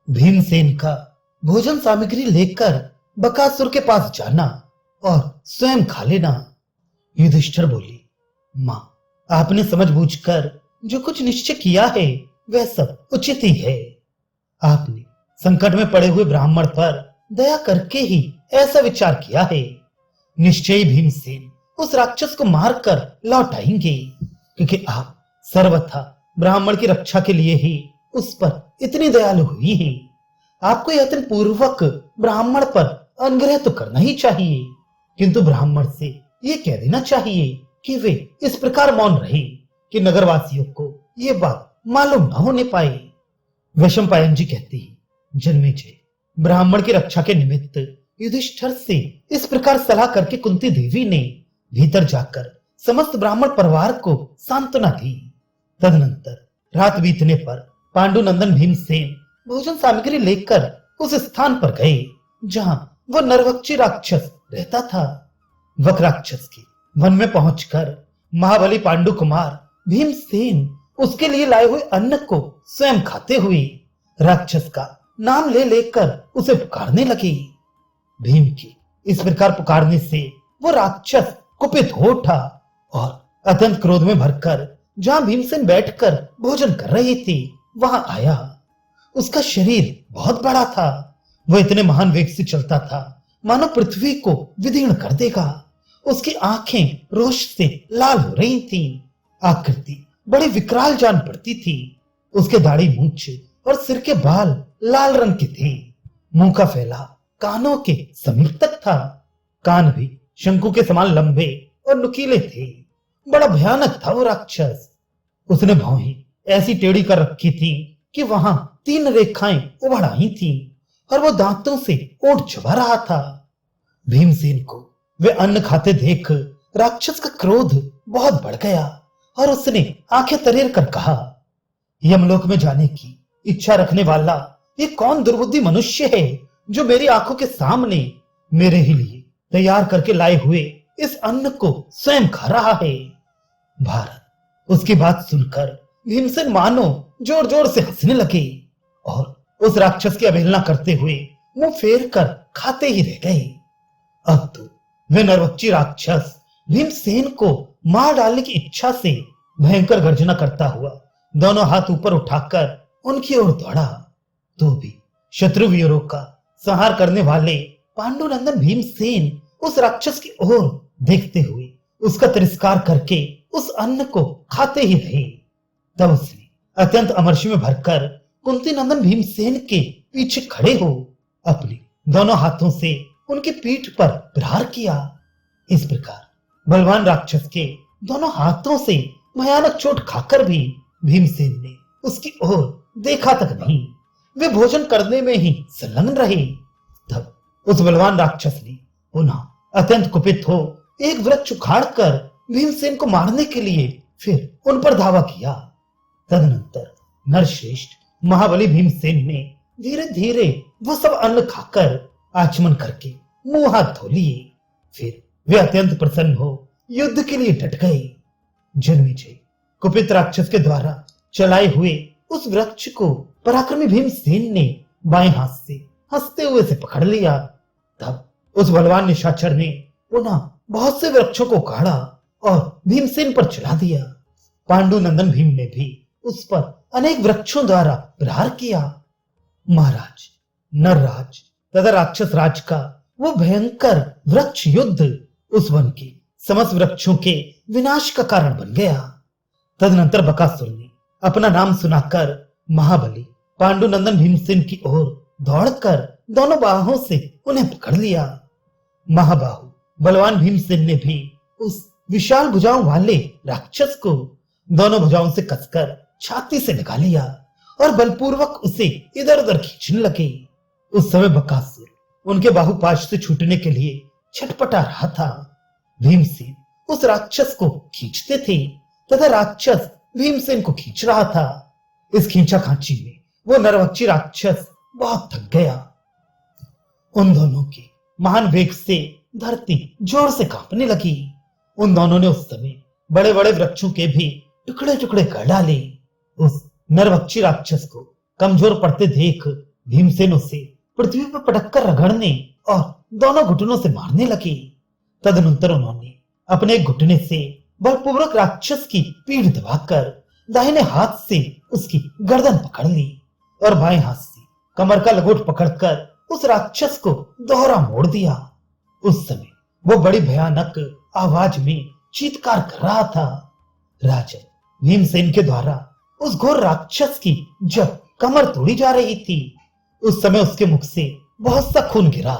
भीमसेन का भोजन सामग्री लेकर बकासुर के पास जाना और स्वयं खा लेना। युधिष्ठिर बोली, मां, आपने समझबूझकर जो कुछ निश्चय किया है वह सब उचित ही है। आपने संकट में पड़े हुए ब्राह्मण पर दया करके ही ऐसा विचार किया है। निश्चय ही भीमसेन उस राक्षस को मारकर लौट आएंगे, क्योंकि आप सर्वथा ब्राह्मण की रक्षा के लिए ही उस पर इतनी दयालु हुई है। आपको यत्न पूर्वक ब्राह्मण पर अनुग्रह तो करना ही चाहिए, किंतु ब्राह्मण से ये कह देना चाहिए कि वे इस प्रकार मौन रहे कि नगरवासियों को ये बात मालूम न होने पाए। वैशंपायन जी कहते हैं, जन्मेजय, ब्राह्मण की रक्षा के निमित्त युधिष्ठिर से इस प्रकार सलाह करके कुंती देवी ने भीतर जाकर समस्त ब्राह्मण परिवार को सांत्वना दी। तदनंतर रात बीतने पर पांडुनंदन भीमसेन भोजन सामग्री लेकर उस स्थान पर गए जहां वो नरवक्षी राक्षस रहता था। वक राक्षस के वन में पहुंचकर महाबली पांडु कुमार भीमसेन उसके लिए लाए हुए अन्न को स्वयं खाते हुए राक्षस का नाम ले लेकर उसे पुकारने लगे। भीम के इस प्रकार पुकारने से वो राक्षस कुपित हो उठा और अत्यंत क्रोध में भरकर जहां भीमसेन बैठकर भोजन कर रहे थे वहां आया। उसका शरीर बहुत बड़ा था। वह इतने महान वेग से चलता था मानो पृथ्वी को विदीर्ण कर देगा। उसकी आंखें रोष से लाल हो रही थी। आकृति बड़ी विकराल जान पड़ती थी। उसके दाढ़ी मूंछ और सिर के बाल लाल रंग के थे। मुंह का फैला कानों के समीप तक था। कान भी शंकु के समान लंबे और नुकीले थे। बड़ा भयानक था वो राक्षस। उसने भौहें ऐसी टेढ़ी कर रखी थी कि वहां 3 रेखाएं उभड़ आई थी और वो दांतों से ओंठ चबा रहा था। भीमसेन को वे अन्न खाते देख राक्षस का क्रोध बहुत बढ़ गया और उसने आंखें तरेर कर कहा, यमलोक में जाने की इच्छा रखने वाला ये कौन दुर्बुद्धि मनुष्य है जो मेरी आंखों के सामने मेरे ही लिए तैयार करके लाए हुए इस अन्न को स्वयं खा रहा है। भारत उसकी बात सुनकर भीमसेन मानो जोर जोर से हंसने लगे और उस राक्षस की अवहेलना करते हुए मुंह फेर कर खाते ही रह गए। अब तो वे नरवक्षी राक्षस भीमसेन को मार डालने की इच्छा से भयंकर गर्जना करता हुआ दोनों हाथ ऊपर उठाकर उनकी ओर दौड़ा। तो भी शत्रुवीरों का संहार करने वाले पांडुनंदन भीमसेन उस राक्षस की ओर देखते हुए उसका तिरस्कार करके उस अन्न को खाते ही रहे। तब उसने अत्यंत अमर्षी में भरकर कुंती नंदन भीमसेन के पीछे खड़े हो अपने दोनों हाथों से उनकी पीठ पर प्रहार किया। इस प्रकार बलवान राक्षस के दोनों हाथों से भयानक चोट खाकर भी भीमसेन ने उसकी ओर देखा तक नहीं। वे भोजन करने में ही संलग्न रहे। तब उस बलवान राक्षस ने पुनः अत्यंत कुपित हो एक वृक्ष उखाड़कर भीमसेन को मारने के लिए फिर उन पर धावा किया। तदनंतर नरश्रेष्ठ महाबली भीमसेन ने धीरे धीरे वो सब अन्न खाकर आचमन करके मुंह हाथ धो लिए। फिर वे अत्यंत प्रसन्न हो युद्ध के लिए डट गए। जन्मेजय, कुपित राक्षस के द्वारा चलाए हुए उस वृक्ष को पराक्रमी भीमसेन ने बाएं हाथ से हंसते हुए से पकड़ लिया। तब उस बलवान निशाचर ने पुनः बहुत से वृक्षों को उखाड़ा और भीमसेन पर चला दिया। पांडुनंदन भीम ने भी उस पर अनेक वृक्षों द्वारा प्रहार किया। महाराज, नरराज तथा राक्षस राज का वो भयंकर वृक्ष युद्ध उस वन के समस्त वृक्षों के विनाश का कारण बन गया। तदनंतर बकासुर ने अपना नाम सुनाकर महाबली पांडुनंदन भीमसेन की ओर दौड़कर दोनों बाहों से उन्हें पकड़ लिया। महाबाहु बलवान भीमसेन ने भी उस विशाल भुजाओं वाले राक्षस को दोनों भुजाओं से कसकर छाती से लगा लिया और बलपूर्वक उसे इधर उधर खींचने लगे। उस समय बकासुर उनके बाहुपाश से छूटने के लिए छटपटा रहा था। भीमसेन उस राक्षस को खींचते थे तथा राक्षस भीमसेन को खींच रहा था। इस खींचा खांची में वो नरवक्षी राक्षस बहुत थक गया। उन दोनों के महान वेग से धरती जोर से कांपने लगी। उन दोनों ने उस समय बड़े बड़े वृक्षों के भी टुकड़े टुकड़े कर डाले। उस नरवक्षी राक्षस को कमजोर पड़ते देख भीमसेन उसे पृथ्वी पर पटककर रगड़ने और दोनों घुटनों से मारने लगे। तदनंतर उन्होंने अपने एक घुटने से बलपूर्वक राक्षस की पीठ दबाकर दाहिने हाथ से उसकी गर्दन पकड़ ली और बाएं हाथ से कमर का लंगोट पकड़कर उस राक्षस को दोहरा मोड़ दिया। उस समय वो बड़ी भयानक आवाज में चीत्कार कर रहा था। राजन भीमसेन के द्वारा उस घोर राक्षस की जब कमर तोड़ी जा रही थी, उस समय उसके मुख से बहुत सा खून गिरा।